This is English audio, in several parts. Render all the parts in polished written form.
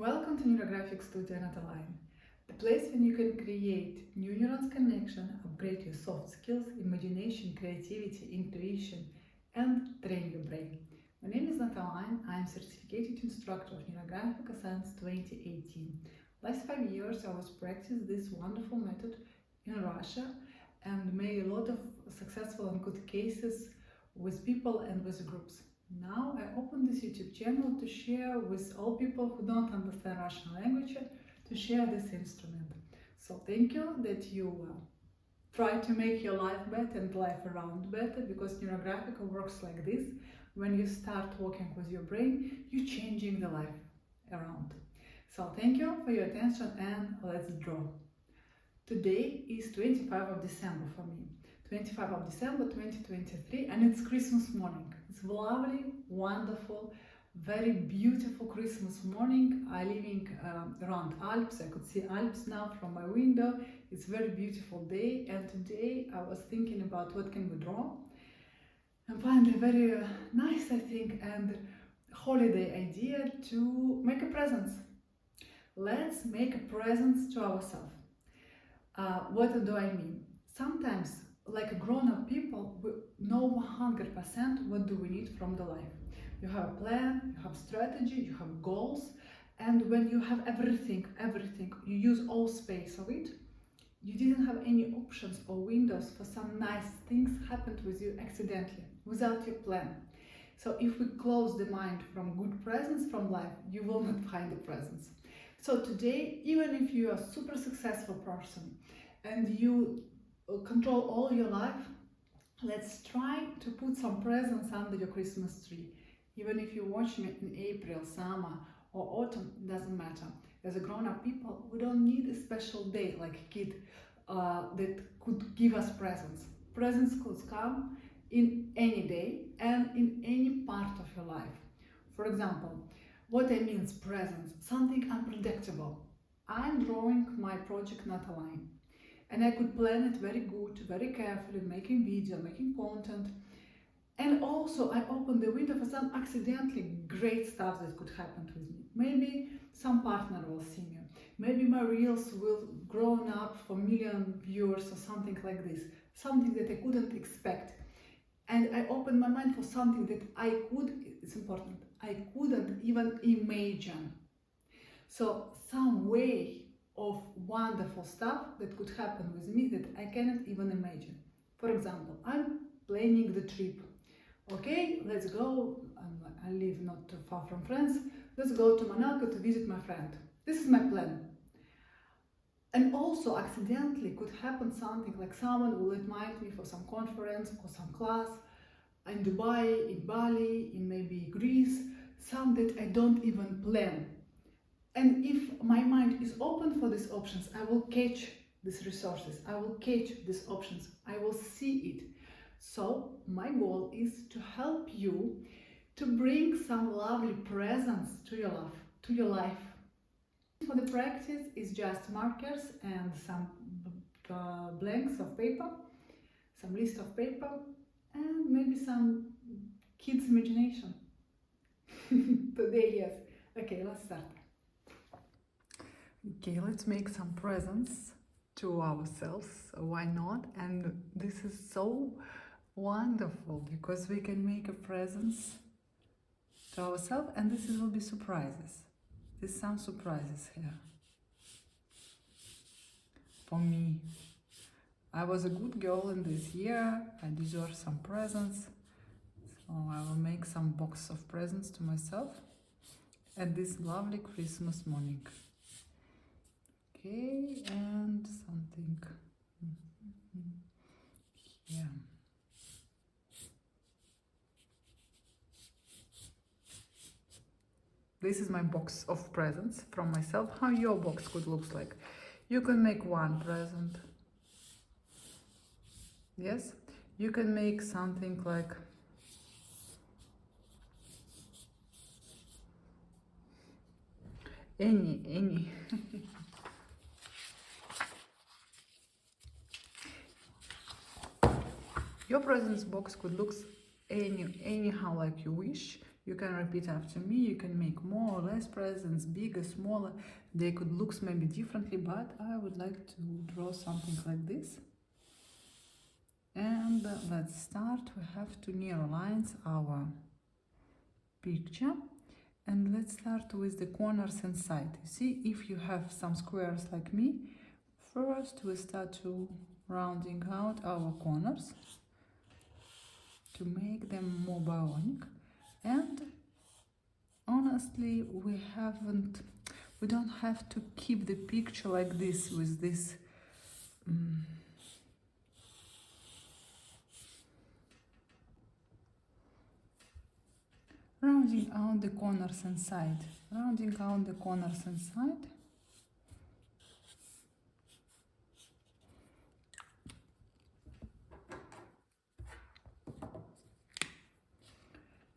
Welcome to NeuroGraphic Studio NataLine, the place when you can create new neurons connection, upgrade your soft skills, imagination, creativity, intuition, and train your brain. My name is NataLine. I'm certificated instructor of NeuroGraphica since 2018. Last 5 years I was practicing this wonderful method in Russia and made a lot of successful and good cases with people and with groups. Now I open this YouTube channel to share with all people who don't understand Russian language, to share this instrument. So thank you that you try to make your life better and life around better, because NeuroGraphica works like this. When you start working with your brain, you're changing the life around. So thank you for your attention and let's draw. Today is 25th of December for me. 25th of December 2023, and it's Christmas morning. It's lovely, wonderful, very beautiful Christmas morning. I living around Alps. I could see Alps now from my window. It's a very beautiful day, and today I was thinking about what can we draw and find a very nice, I think, and holiday idea to make a present. Let's make a present to ourselves. What do I mean? Sometimes, like grown-up people, we know 100% what do we need from the life. You have a plan, you have strategy, you have goals, and when you have everything, you use all space of it, you didn't have any options or windows for some nice things happened with you accidentally, without your plan. So if we close the mind from good presents from life, you will not find the presents. So today, even if you are a super successful person and you control all your life, let's try to put some presents under your Christmas tree. Even if you watch me in April, summer or autumn, doesn't matter. As a grown-up people, we don't need a special day like a kid that could give us presents. Presents could come in any day and in any part of your life. For example, what I mean is presents, something unpredictable. I'm drawing my project NataLine. And I could plan it very good, very carefully, making video, making content. And also I opened the window for some accidentally great stuff that could happen with me. Maybe some partner will see me. Maybe my reels will grow up for million viewers or something like this. Something that I couldn't expect. And I opened my mind for something that it's important, I couldn't even imagine. So some way of wonderful stuff that could happen with me that I cannot even imagine. For example, I'm planning the trip. Okay, let's go. I live not too far from France. Let's go to Monaco to visit my friend. This is my plan. And also accidentally could happen something like someone will invite me for some conference or some class in Dubai, in Bali, in maybe Greece, some that I don't even plan. And if my mind is open for these options, I will catch these resources, I will catch these options, I will see it. So my goal is to help you to bring some lovely presents to your life. For the practice is just markers and some blanks of paper, some list of paper, and maybe some kids' imagination. Today, yes. Okay, let's start. Okay, let's make some presents to ourselves, why not? And this is so wonderful because we can make a presents to ourselves, and this will be surprises. There's some surprises here. For me, I was a good girl in this year, I deserve some presents, so I will make some box of presents to myself at this lovely Christmas morning. Okay, and something here. This is my box of presents from myself. How your box could look like. You can make one present. Yes, you can make something like any. Your presents box could look anyhow like you wish. You can repeat after me, you can make more or less presents, bigger, smaller. They could look maybe differently, but I would like to draw something like this. And let's start. We have to NeuroLine our picture. And let's start with the corners inside. You see, if you have some squares like me, first we start to rounding out our corners to make them more bionic. And honestly, we don't have to keep the picture like this with this rounding out the corners inside, rounding out the corners inside.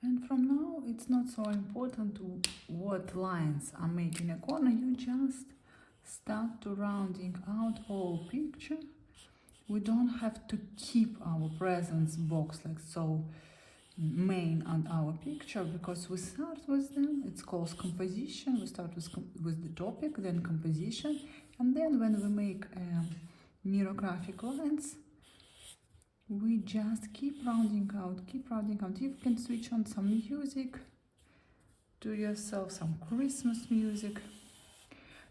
And from now, it's not so important what lines are making a corner. You just start to rounding out whole picture. We don't have to keep our presence box like so main on our picture, because we start with them. It's called composition. We start with the topic, then composition, and then when we make NeuroGraphica lines, we just keep rounding out, keep rounding out. You can switch on some music, do yourself some Christmas music.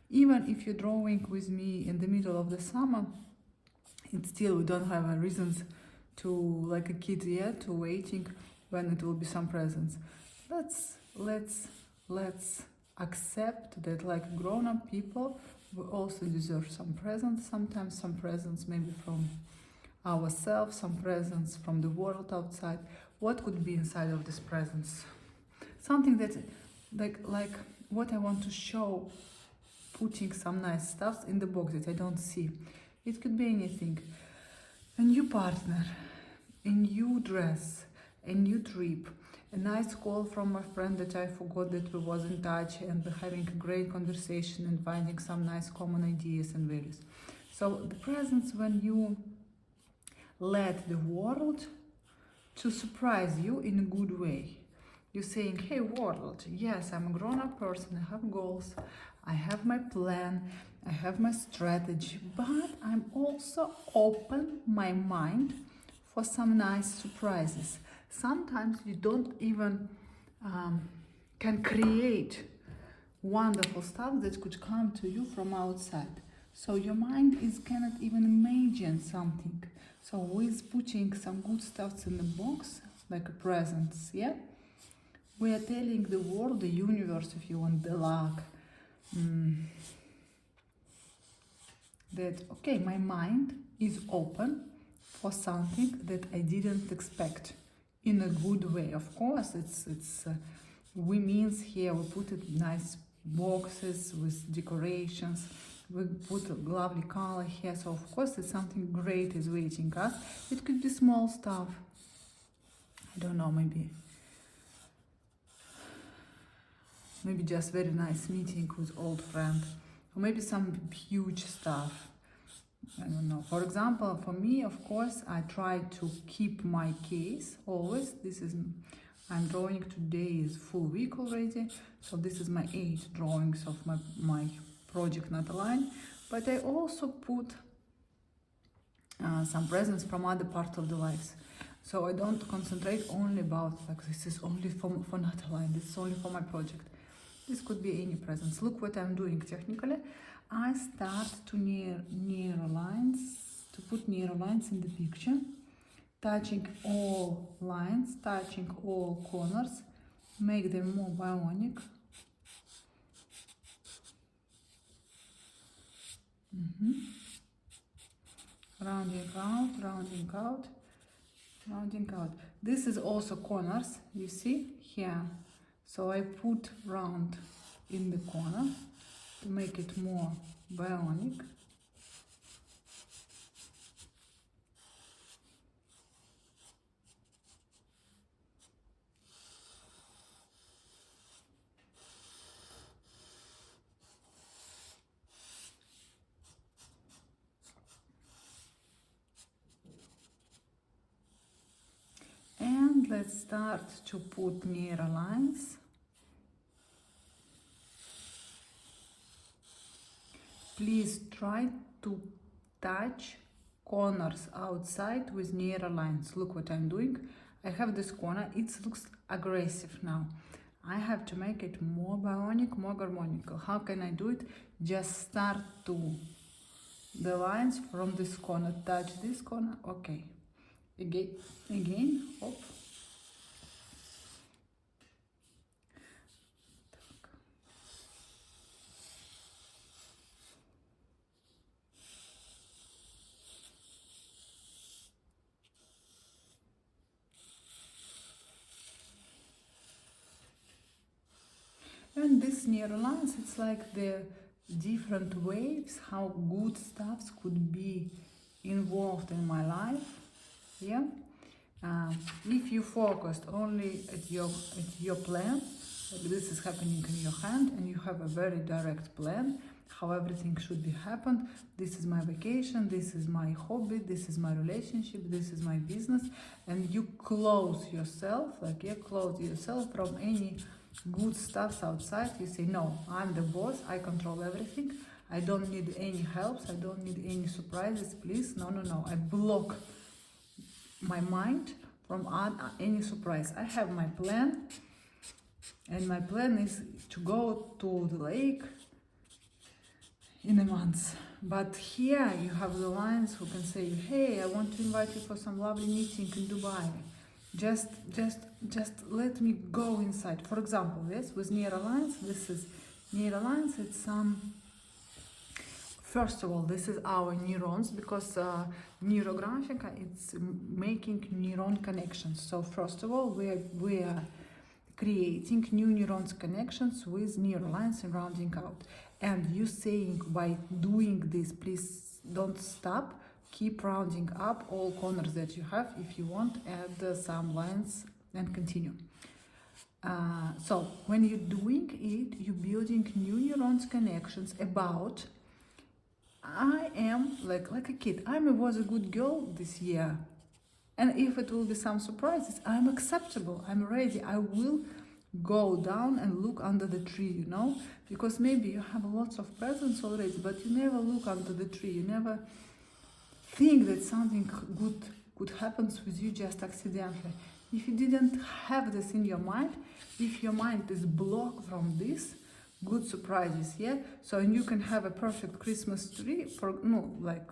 Even if you're drawing with me in the middle of the summer, it's still, we don't have a reasons to, like a kid yet, to waiting when it will be some presents. Let's accept that, like grown-up people, we also deserve some presents. Sometimes some presents maybe from ourselves, some presents from the world outside. What could be inside of these presents? Something that, like what I want to show, putting some nice stuff in the box that I don't see. It could be anything. A new partner, a new dress, a new trip, a nice call from a friend that I forgot that we was in touch, and having a great conversation and finding some nice common ideas and values. So the presents when you let the world to surprise you in a good way. You're saying, hey world, yes, I'm a grown-up person, I have goals, I have my plan, I have my strategy, but I'm also open my mind for some nice surprises. Sometimes you don't even can create wonderful stuff that could come to you from outside. So your mind cannot even imagine something. So with putting some good stuff in the box, like a presents, yeah, we are telling the world, the universe, if you want, the luck, that, okay, my mind is open for something that I didn't expect, in a good way. Of course, it's we means here, we put it nice boxes with decorations, we put a lovely color here, so of course it's something great is waiting us. It could be small stuff, I don't know, maybe just very nice meeting with old friend, or maybe some huge stuff, I don't know. For example, for me, of course, I try to keep my case always. This is, I'm drawing today is full week already, so this is my 8 drawings of my project NataLine. But I also put some presents from other parts of the lives. So I don't concentrate only about, like, this is only for NataLine, this is only for my project. This could be any presents. Look what I'm doing technically. I start to put NeuroLines in the picture, touching all lines, touching all corners, make them more bionic. Rounding out, rounding out, rounding out. This is also corners, you see here. So I put round in the corner to make it more bionic. And let's start to put neural lines. Please try to touch corners outside with neural lines. Look what I'm doing. I have this corner, it looks aggressive now. I have to make it more bionic, more harmonical. How can I do it? Just start to the lines from this corner, touch this corner, okay. Again, hop. And these neural lines, it's like the different waves, how good stuffs could be involved in my life. Yeah. If you focused only at your plan, like this is happening in your hand, and you have a very direct plan how everything should be happened. This is my vacation, this is my hobby, this is my relationship, this is my business, and you close yourself, like you close yourself from any good stuff outside. You say, no, I'm the boss, I control everything, I don't need any helps, I don't need any surprises, please, no, I block my mind from any surprise. I have my plan, and my plan is to go to the lake in a month. But here you have the lines who can say, hey, I want to invite you for some lovely meeting in Dubai. Just let me go inside. For example, yes, with neural lines, this is neural lines, it's first of all, this is our neurons, because NeuroGraphica, it's making neuron connections. So first of all, we are creating new neurons connections with neural lines and rounding out. And you saying, by doing this, please don't stop, keep rounding up all corners that you have. If you want, add some lines and continue. So when you're doing it, you're building new neurons connections about, I am like a kid. I was a good girl this year. And if it will be some surprises, I'm acceptable, I'm ready, I will go down and look under the tree, you know, because maybe you have lots of presents already, but you never look under the tree, you never think that something good could happen with you just accidentally. If you didn't have this in your mind, if your mind is blocked from this, good surprises, yeah, so you can have a perfect Christmas tree for, no, like,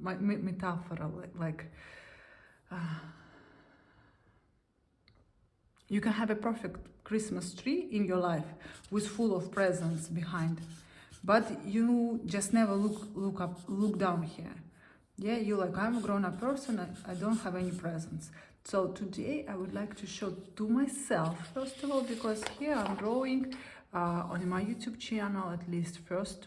my metaphor, like you can have a perfect Christmas tree in your life with full of presents behind, but you just never look down here. Yeah, you're like, I'm a grown-up person, I don't have any presents. So today I would like to show to myself, first of all, because here I'm drawing on my YouTube channel, at least first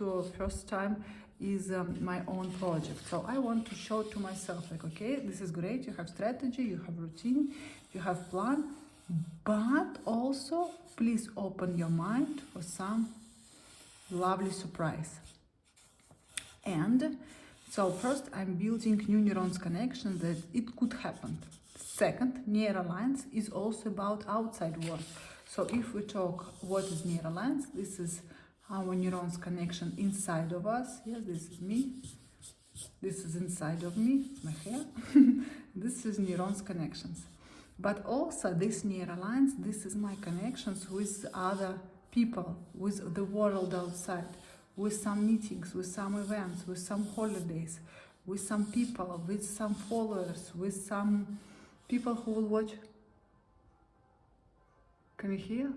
time, is my own project. So I want to show to myself, like, okay, this is great, you have strategy, you have routine, you have plan, but also please open your mind for some lovely surprise. And so first I'm building new neurons connection that it could happen. Second, neural lines is also about outside world. So if we talk what is neural lines, this is our neurons connection inside of us. Yes, this is me. This is inside of me, it's my hair. This is neurons connections. But also these neural lines, this is my connections with other people, with the world outside, with some meetings, with some events, with some holidays, with some people, with some followers, with some people who will watch. Can you hear?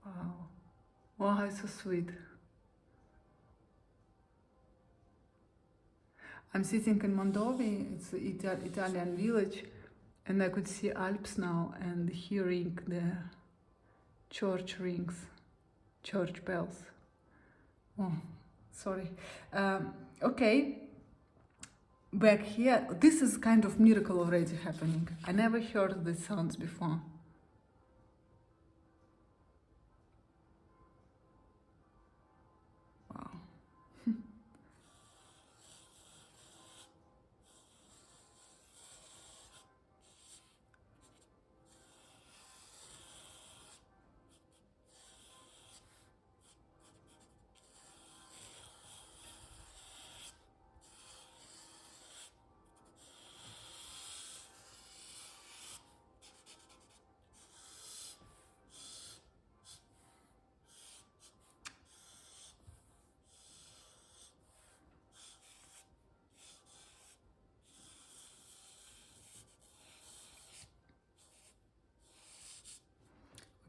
Wow. Wow, it's so sweet. I'm sitting in Mondovi, it's an Italian village, and I could see Alps now and hearing the church rings, church bells. Oh, sorry. Okay, back here, this is kind of miracle already happening. I never heard these sounds before. Wow.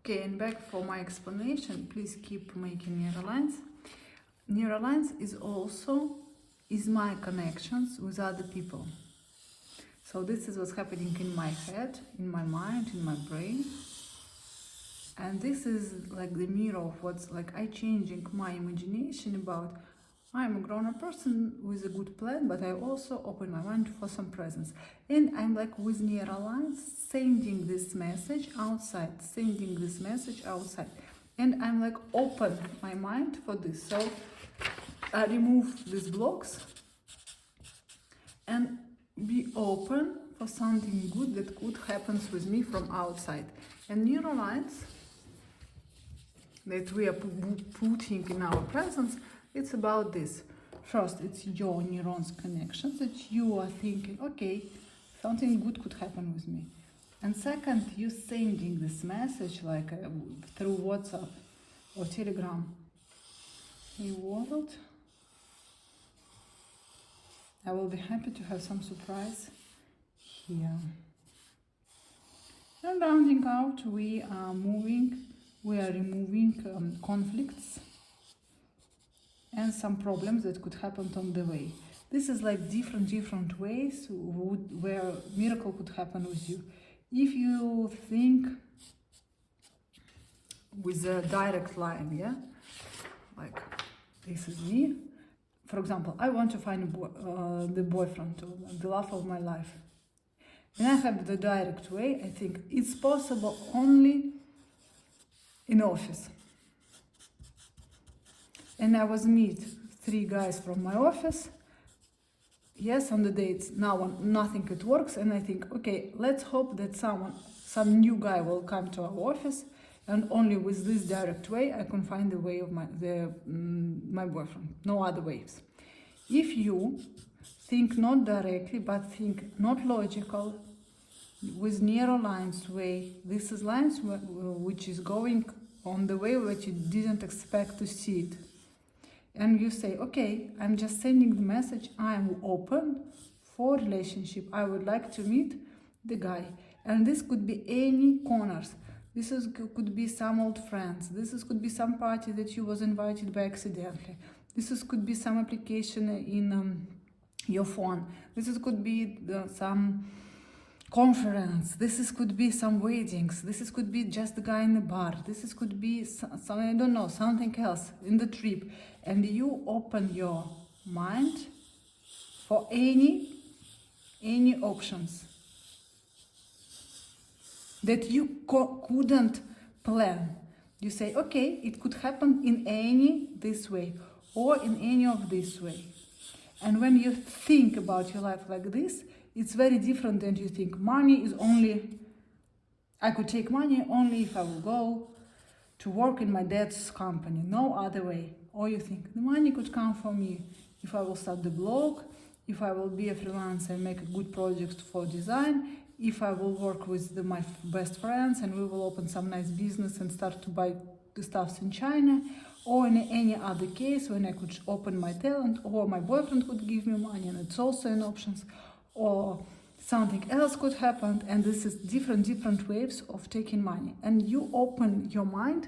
Okay, and back for my explanation, please keep making NeuroLines. NeuroLines is my connections with other people. So this is what's happening in my head, in my mind, in my brain. And this is like the mirror of what's like I changing my imagination about I'm a grown-up person with a good plan, but I also open my mind for some presence. And I'm like with NeuroLines sending this message outside, And I'm like open my mind for this. So I remove these blocks and be open for something good that could happen with me from outside. And NeuroLines that we are putting in our presence, it's about this. First, it's your neurons connections that you are thinking, okay, something good could happen with me. And second, you sending this message like through WhatsApp or Telegram. Hey world, I will be happy to have some surprise here. And rounding out, we are removing conflicts and some problems that could happen on the way. This is like different ways where miracle could happen with you. If you think with a direct line, yeah, like this is me. For example, I want to find the boyfriend or the love of my life. When I have the direct way, I think it's possible only in office. And I was meet 3 guys from my office. Yes, on the dates, now nothing it works, and I think, okay, let's hope that some new guy will come to our office, and only with this direct way I can find the way of my boyfriend. No other ways. If you think not directly, but think not logical, with NeuroLines way, this is lines which is going on the way that you didn't expect to see it. And you say, okay, I'm just sending the message, I'm open for relationship. I would like to meet the guy. And this could be any corners. Could be some old friends. Could be some party that you was invited by accidentally. Could be some application in your phone. Could be some conference. Could be some weddings. Could be just the guy in the bar. Could be some, I don't know, something else in the trip. And you open your mind for any options that you couldn't plan. You say, okay, it could happen in any this way or in any of this way. And when you think about your life like this, it's very different than you think. Money is only, I could take money only if I will go to work in my dad's company, no other way. Or you think the money could come for me if I will start the blog, if I will be a freelancer and make a good project for design, if I will work with my best friends and we will open some nice business and start to buy the stuffs in China, or in any other case when I could open my talent, or my boyfriend could give me money and it's also an option, or something else could happen. And this is different ways of taking money. And you open your mind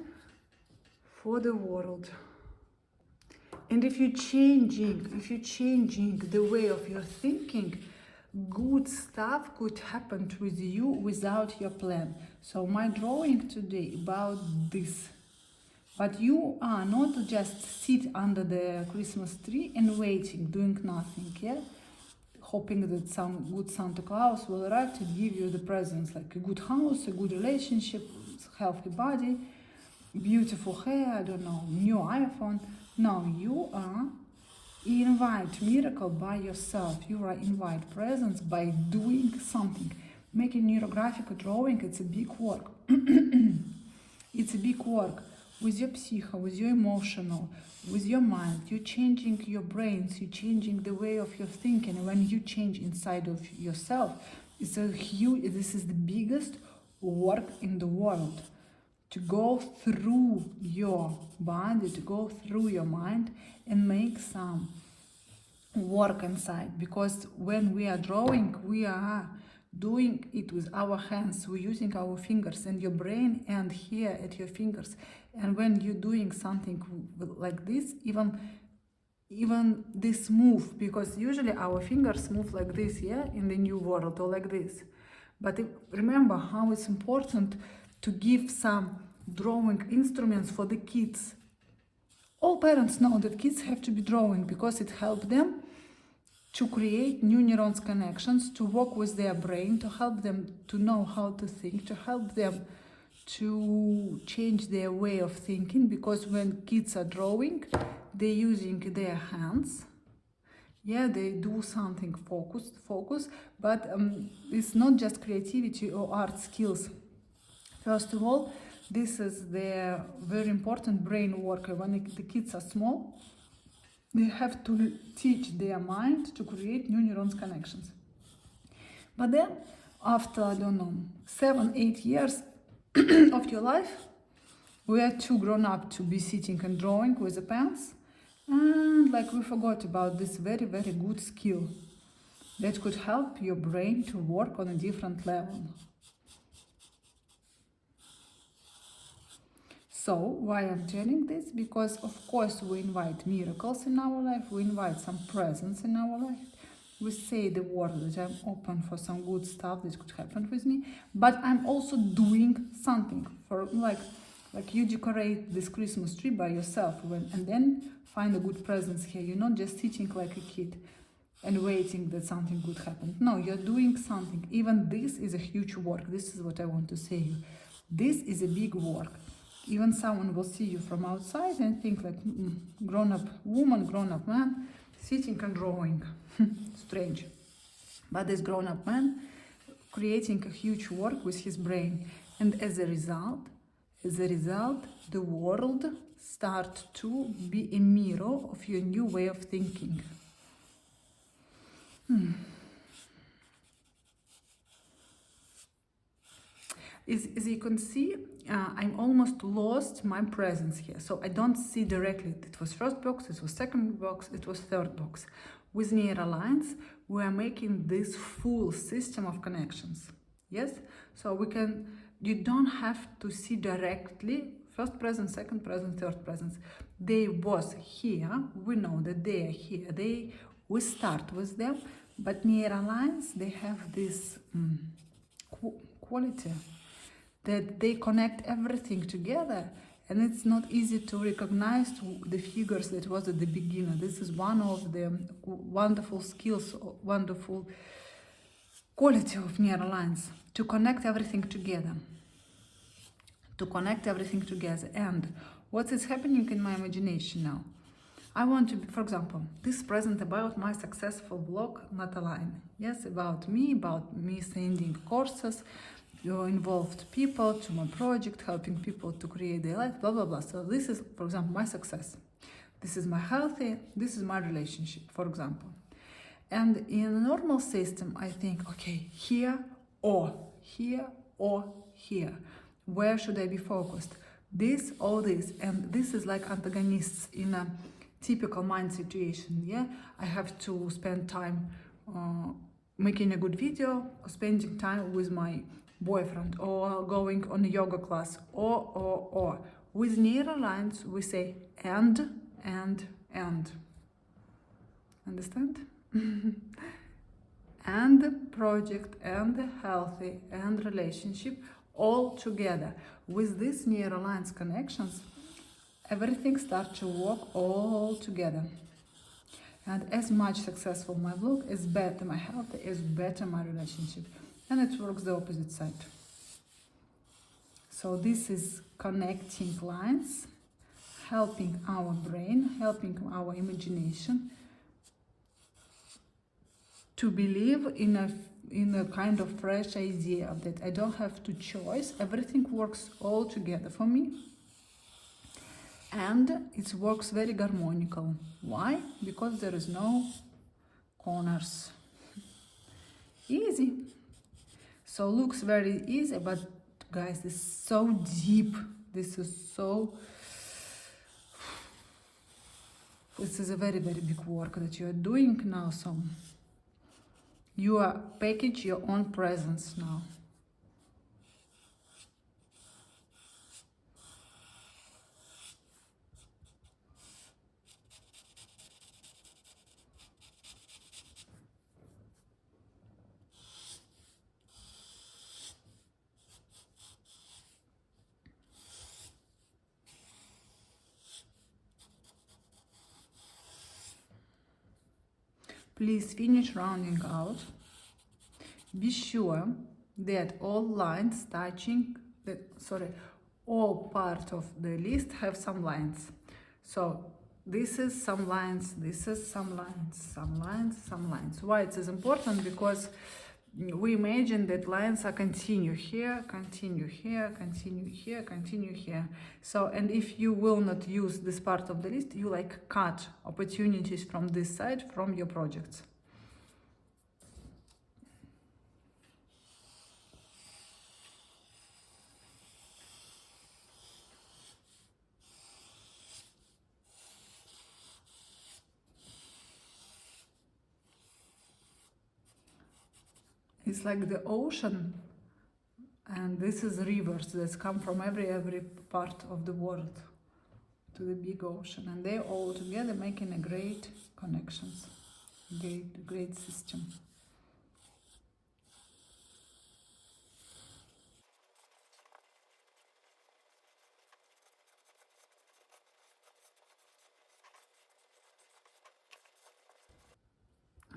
for the world. And if you're changing the way of your thinking, good stuff could happen with you without your plan. So my drawing today about this. But you are not just sit under the Christmas tree and waiting, doing nothing, yeah? Hoping that some good Santa Claus will arrive to give you the presents, like a good house, a good relationship, healthy body, beautiful hair, I don't know, new iPhone. No, you are invite miracle by yourself. You are invite presence by doing something. Making NeuroGraphica drawing, it's a big work. It's a big work with your psyche, with your emotional, with your mind. You're changing your brains, you're changing the way of your thinking. And when you change inside of yourself, this is the biggest work in the world. To go through your body, to go through your mind and make some work inside. Because when we are drawing doing it with our hands, we're using our fingers, and your brain and here at your fingers. And when you're doing something like this, even this move, because usually our fingers move like this, yeah, in the new world, or like this. But remember how it's important to give some drawing instruments for the kids. All parents know that kids have to be drawing because it helps them to create new neurons connections, to work with their brain, to help them to know how to think, to help them to change their way of thinking, because when kids are drawing, they're using their hands. Yeah, they do something focus, but it's not just creativity or art skills. First of all, this is their very important brain work. When the kids are small, they have to teach their mind to create new neurons connections. But then, after, I don't know, 7-8 years of your life, we are too grown up to be sitting and drawing with the pens, and like we forgot about this very, very good skill that could help your brain to work on a different level. So, why I'm telling this? Because of course we invite miracles in our life, we invite some presence in our life. We say the word that I'm open for some good stuff that could happen with me, but I'm also doing something. For like you decorate this Christmas tree by yourself, and then find a good presence here. You're not just sitting like a kid and waiting that something good happens. No, you're doing something. Even this is a huge work. This is what I want to say. This is a big work. Even someone will see you from outside and think like, grown-up woman, grown-up man, sitting and drawing. Strange. But this grown-up man creating a huge work with his brain. And as a result, the world starts to be a mirror of your new way of thinking. As you can see, I'm almost lost my presence here. So I don't see directly. It was first box, it was second box, it was third box. With NeuroLines, we are making this full system of connections. Yes? So you don't have to see directly first presence, second presence, third presence. They was here. We know that they are here. We start with them. But NeuroLines, they have this quality that they connect everything together, and it's not easy to recognize the figures that was at the beginning. This is one of the wonderful skills, wonderful quality of NeuroLines, to connect everything together. And what is happening in my imagination now? I want to be, for example, this present about my successful blog, NataLine. Yes, about me sending courses, involved people to my project, helping people to create their life, blah, blah, blah. So this is, for example, my success. This is my healthy, this is my relationship, for example. And in a normal system, I think, okay, here or here or here. Where should I be focused? This or this. And this is like antagonists in a typical mind situation. Yeah, I have to spend time making a good video, or spending time with my boyfriend, or going on a yoga class, or. With NeuroLines, we say and. Understand? And project, and healthy, and relationship, all together. With these NeuroLines connections, everything starts to work all together. And as much successful my blog, as better my health, as better my relationship. And it works the opposite side. So this is connecting lines, helping our brain, helping our imagination to believe in a kind of fresh idea that I don't have to choose. Everything works all together for me. And it works very harmonical. Why? Because there is no corners. Easy. So looks very easy, but guys, this is so deep. This is a very, very big work that you are doing now. So You are package your own presence now. Please finish rounding out. Be sure that all lines touching all part of the list have some lines. So this is some lines, this is some lines, some lines, some lines. Why it is important? Because we imagine that lines are continue here, continue here, continue here, continue here. So, and if you will not use this part of the list, you like cut opportunities from this side from your projects. It's like the ocean, and this is rivers that come from every part of the world to the big ocean, and they all together making a great connections, great system.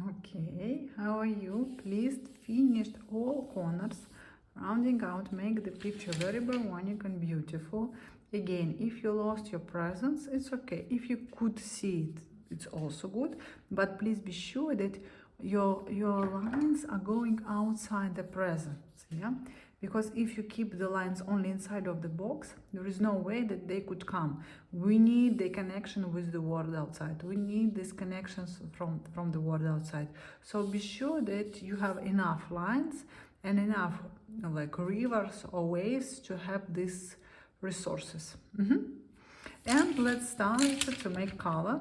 Okay, how are you? Please finished all corners, rounding out, make the picture very harmonic and beautiful. Again, if you lost your presence, it's okay. If you could see it, it's also good, but please be sure that your lines are going outside the presence, yeah? Because if you keep the lines only inside of the box, there is no way that they could come. We need the connection with the world outside. We need these connections from the world outside. So be sure that you have enough lines and enough like rivers or waves to have these resources. And let's start to make color.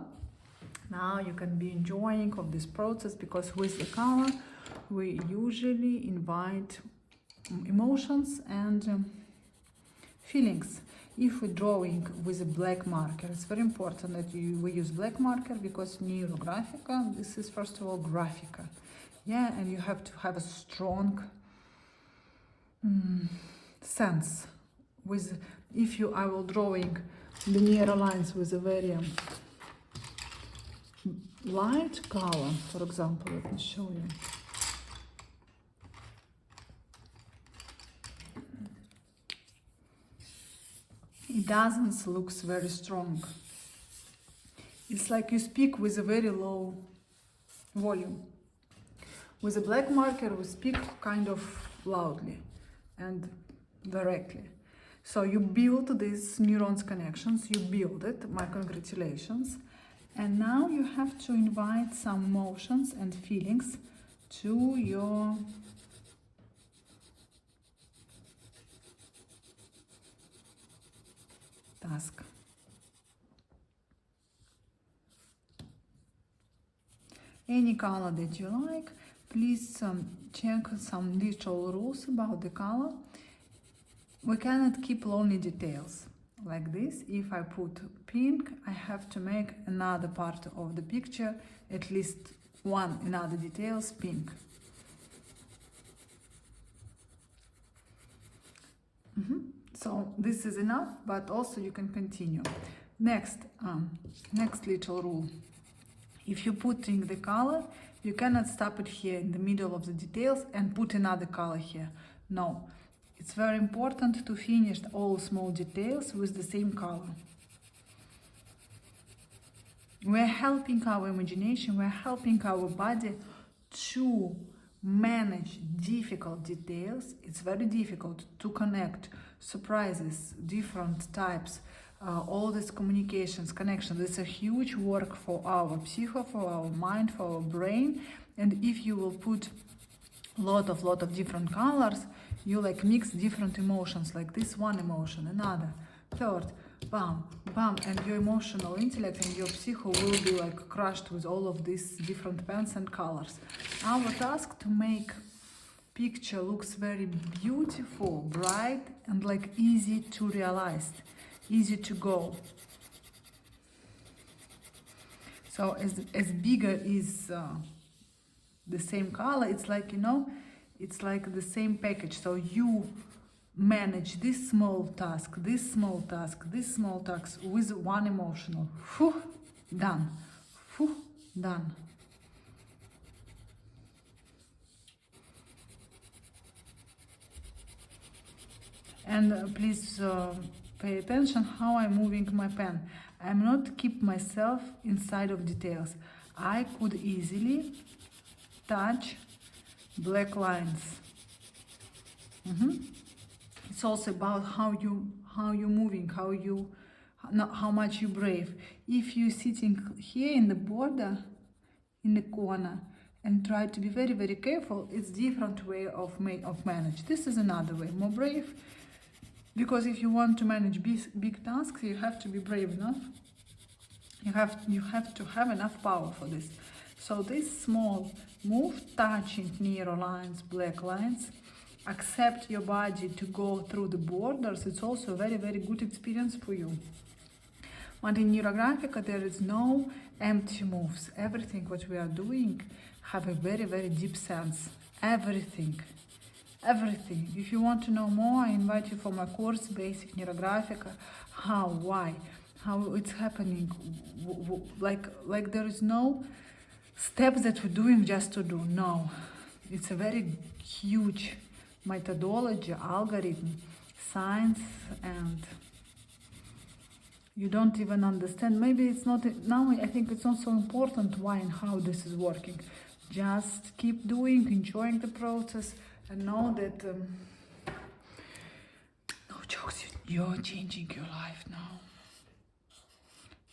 Now you can be enjoying of this process, because with the color we usually invite emotions and feelings. If we're drawing with a black marker, it's very important that we use black marker, because NeuroGraphica, this is first of all graphica, yeah, and you have to have a strong sense with. If I will drawing the near lines with a very light color, for example, let me show you. It doesn't look very strong. It's like you speak with a very low volume. With a black marker, we speak kind of loudly and directly. So you build these neurons connections, you build it, my congratulations. And now you have to invite some emotions and feelings to your task. Any color that you like, please check some little rules about the color. We cannot keep only details like this. If I put pink, I have to make another part of the picture, at least one another details pink. So this is enough, but also you can continue. Next little rule. If you're putting the color, you cannot stop it here in the middle of the details and put another color here. No, it's very important to finish all small details with the same color. We're helping our imagination, we're helping our body to manage difficult details. It's very difficult to connect surprises, different types, all these communications, connections. It's a huge work for our psyche, for our mind, for our brain. And if you will put lot of different colors, you like mix different emotions, like this one emotion, another, third. bam, bam, and your emotional intellect and your psycho will be like crushed with all of these different pens and colors. Our task to make picture looks very beautiful, bright, and like easy to realize, easy to go. So as bigger is the same color, it's like, you know, it's like the same package. So you manage this small task, this small task, this small task with one emotional. Whew, done. Whew, done. And please pay attention how I'm moving my pen. I'm not keep myself inside of details. I could easily touch black lines. It's also about how you moving, how much you brave. If you sitting here in the border, in the corner, and try to be very, very careful, it's different way of manage. This is another way, more brave. Because if you want to manage big tasks, you have to be brave enough. You have to have enough power for this. So this small move, touching narrow lines, black lines, accept your body to go through the borders. It's also a very, very good experience for you. But in NeuroGraphica, there is no empty moves. Everything what we are doing have a very, very deep sense. Everything. If you want to know more, I invite you for my course, Basic NeuroGraphica. How, why, how it's happening. Like there is no steps that we're doing just to do. No, it's a very huge methodology, algorithm, science, and you don't even understand. Maybe it's not now. I think it's not so important why and how this is working. Just keep doing, enjoying the process. And know that no jokes, you're changing your life now.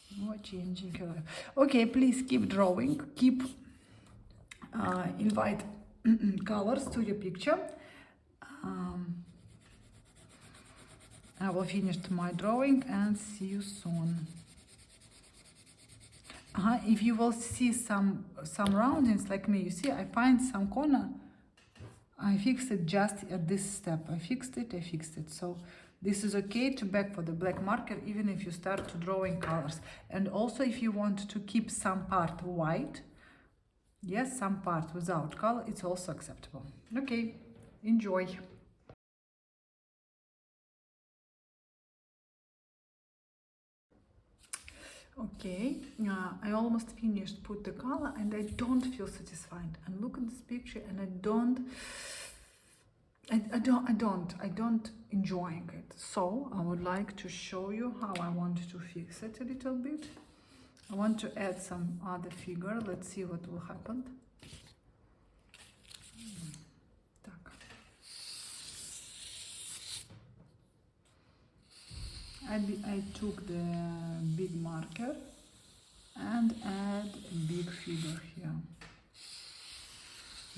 You're changing your life. Okay, please keep drawing. Keep invite colors to your picture. I will finish my drawing and see you soon. If you will see some roundings like me, you see I find some corner. I fixed it just at this step. I fixed it. So this is okay to back for the black marker, even if you start to drawing colors. And also if you want to keep some part white, yes, some part without color, it's also acceptable. Okay, enjoy. Okay, I almost finished put the color and I don't feel satisfied. And look at this picture and I don't enjoying it. So I would like to show you how I want to fix it a little bit. I want to add some other figure. Let's see what will happen. I took the big marker and add a big figure here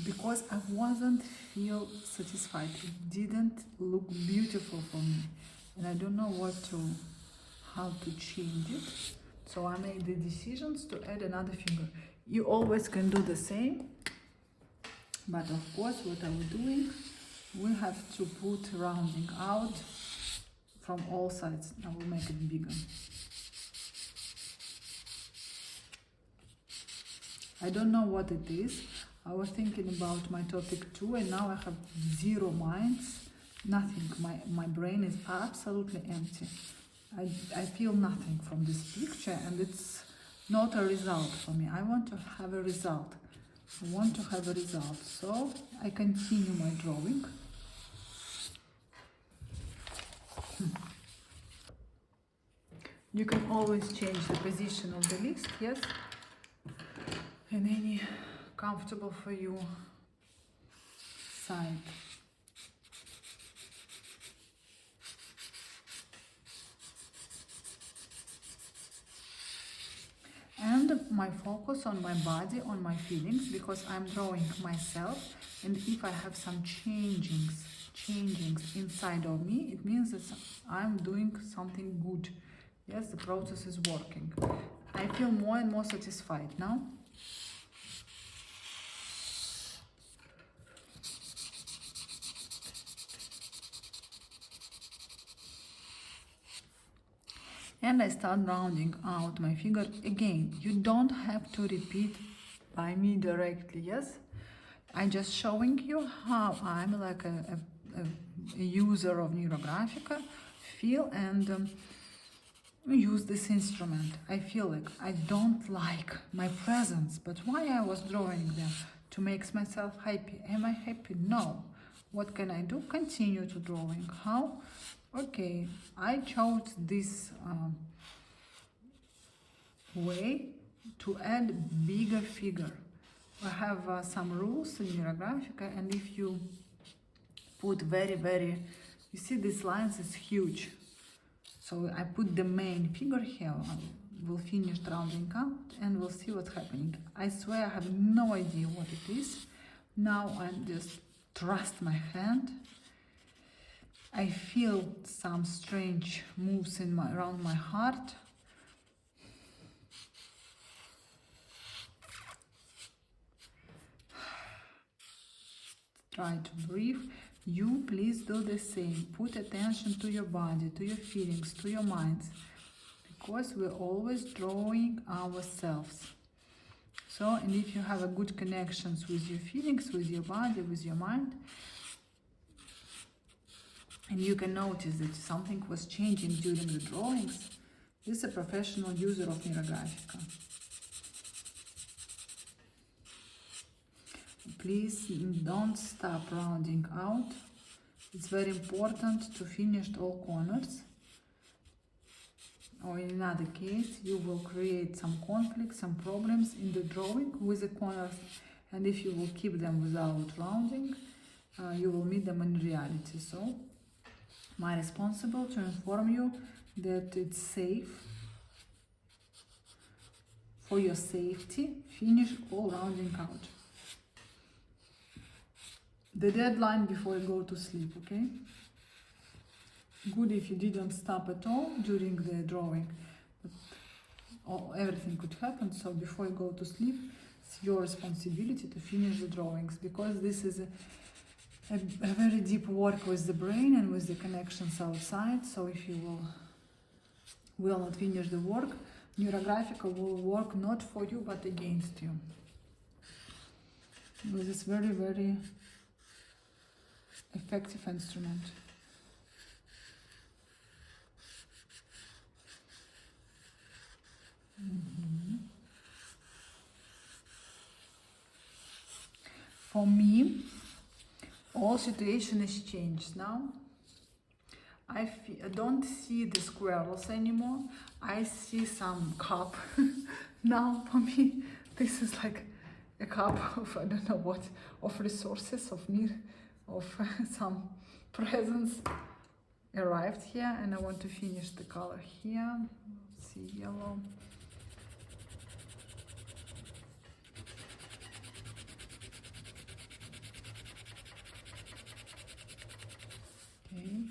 because I wasn't feel satisfied. It didn't look beautiful for me and I don't know how to change it. So I made the decisions to add another figure. You always can do the same, but of course what are we doing? We have to put rounding out from all sides. I will make it bigger. I don't know what it is. I was thinking about my topic too, and now I have zero minds, nothing. My brain is absolutely empty. I feel nothing from this picture, and it's not a result for me. I want to have a result. So I continue my drawing. You can always change the position of the list, yes, in any comfortable for you side. And my focus on my body, on my feelings, because I'm drawing myself, and if I have some changings inside of me, it means that I'm doing something good. Yes, the process is working. I feel more and more satisfied now. And I start rounding out my figure again. You don't have to repeat by me directly, yes? I'm just showing you how I'm like a user of NeuroGraphica, feel and use this instrument. I feel like I don't like my presence, but why I was drawing them? To make myself happy. Am I happy? No. What can I do? Continue to drawing. How? Okay, I chose this way to add bigger figure. I have some rules in NeuroGraphica, and if you put very, you see these lines is huge. So I put the main figure here. We'll finish rounding out and we'll see what's happening. I swear I have no idea what it is. Now I just trust my hand. I feel some strange moves in around my heart. Try to breathe. You please do the same. Put attention to your body, to your feelings, to your minds, because we're always drawing ourselves. So, and if you have a good connections with your feelings, with your body, with your mind, and you can notice that something was changing during the drawings, this is a professional user of NeuroGraphica. Please don't stop rounding out. It's very important to finish all corners. Or in another case, you will create some conflicts, some problems in the drawing with the corners. And if you will keep them without rounding, you will meet them in reality. So, my responsible to inform you that it's safe. For your safety, finish all rounding out. The deadline before you go to sleep, okay? Good if you didn't stop at all during the drawing, but everything could happen. So before you go to sleep, it's your responsibility to finish the drawings, because this is a very deep work with the brain and with the connections outside. So if you will not finish the work, NeuroGraphica will work not for you but against you. With this very effective instrument. For me, all situation is changed now. I don't see the squirrels anymore. I see some cup. Now for me, this is like a cup of, I don't know what, of resources, of me, of some presents arrived here, and I want to finish the color here. See yellow. Okay.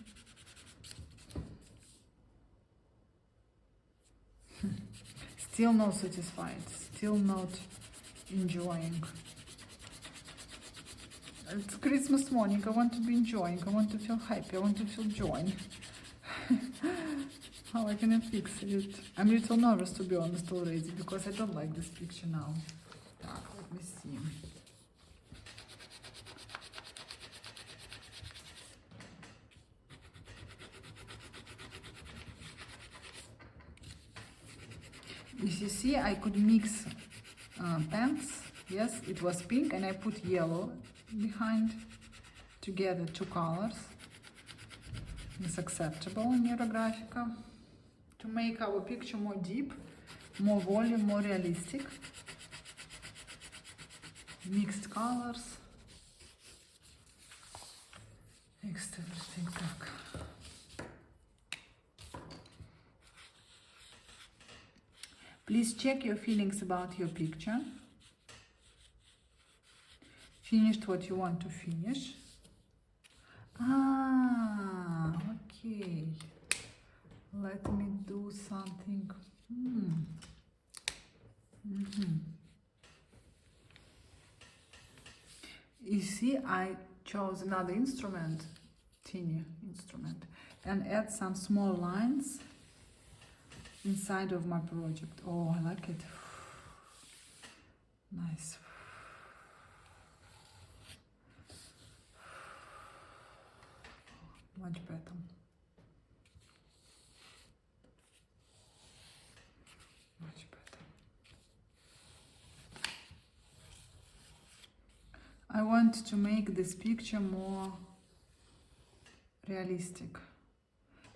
Still not satisfied, still not enjoying. It's Christmas morning, I want to be enjoying, I want to feel happy, I want to feel joy. How I can fix it? I'm a little nervous, to be honest, already, because I don't like this picture now. Так, let me see. If you see, I could mix pens. Yes, it was pink, and I put yellow behind together, two colors. It's acceptable in NeuroGraphica to make our picture more deep, more volume, more realistic. Mixed colors. Mixed everything. Так. Please check your feelings about your picture. Finished what you want to finish. Ah, okay. Let me do something. You see, I chose another instrument, teeny instrument, and add some small lines inside of my project. Oh, I like it. Nice. Much better. Much better. I want to make this picture more realistic.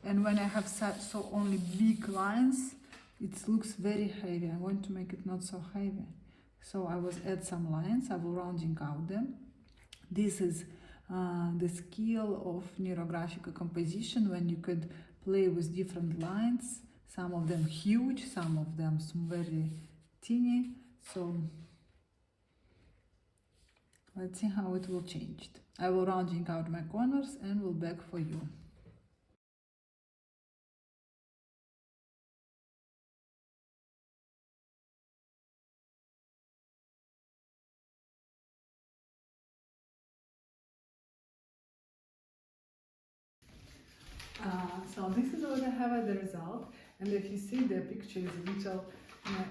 And when I have so only big lines, it looks very heavy. I want to make it not so heavy. So I will add some lines, I will rounding out them. This is the skill of NeuroGraphica composition, when you could play with different lines, some of them huge, some of them very teeny. So let's see how it will change. I will rounding out my corners and will back for you. So this is what I have as the result, and if you see, the picture is a little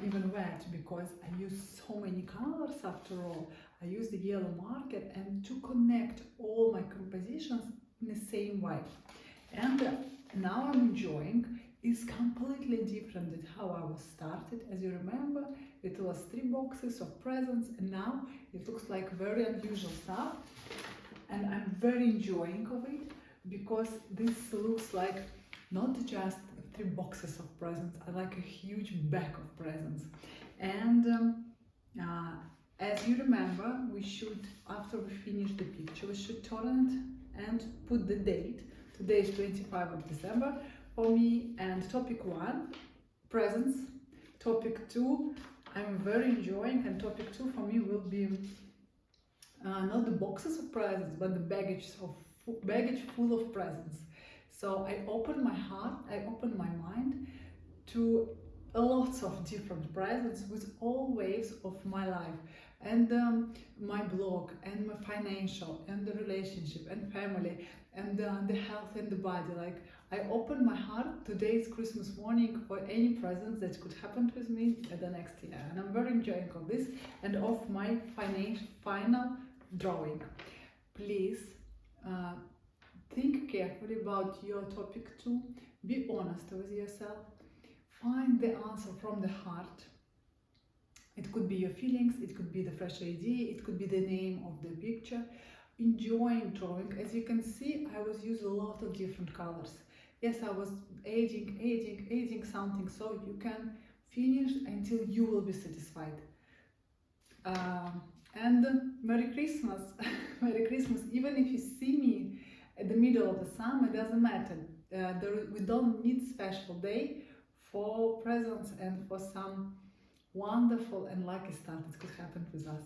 even wet because I use so many colors after all. I use the yellow marker and to connect all my compositions in the same way. And now I'm enjoying is completely different than how I was started. As you remember, it was 3 boxes of presents, and now it looks like very unusual stuff, and I'm very enjoying of it. Because this looks like not just 3 boxes of presents, I like a huge bag of presents. And as you remember, we should, after we finish the picture, we should turn it and put the date. Today is 25th of December for me, and topic 1, presents. Topic 2, I'm very enjoying, and topic 2 for me will be not the boxes of presents, but the baggage full of presents. So I open my heart, I open my mind to lots of different presents with all waves of my life, and my blog, and my financial, and the relationship, and family, and the health and the body. Like, I open my heart. Today is Christmas morning for any presents that could happen with me at the next year, and I'm very enjoying of this and of my final drawing. Please think carefully about your topic 2. Be honest with yourself. Find the answer from the heart. It could be your feelings, it could be the fresh idea, it could be the name of the picture. Enjoying drawing. As you can see, I was using a lot of different colors. Yes, I was adding something, so you can finish until you will be satisfied. And Merry Christmas! Merry Christmas! Even if you see me at the middle of the summer, it doesn't matter. We don't need special day for presents and for some wonderful and lucky stuff that could happen with us.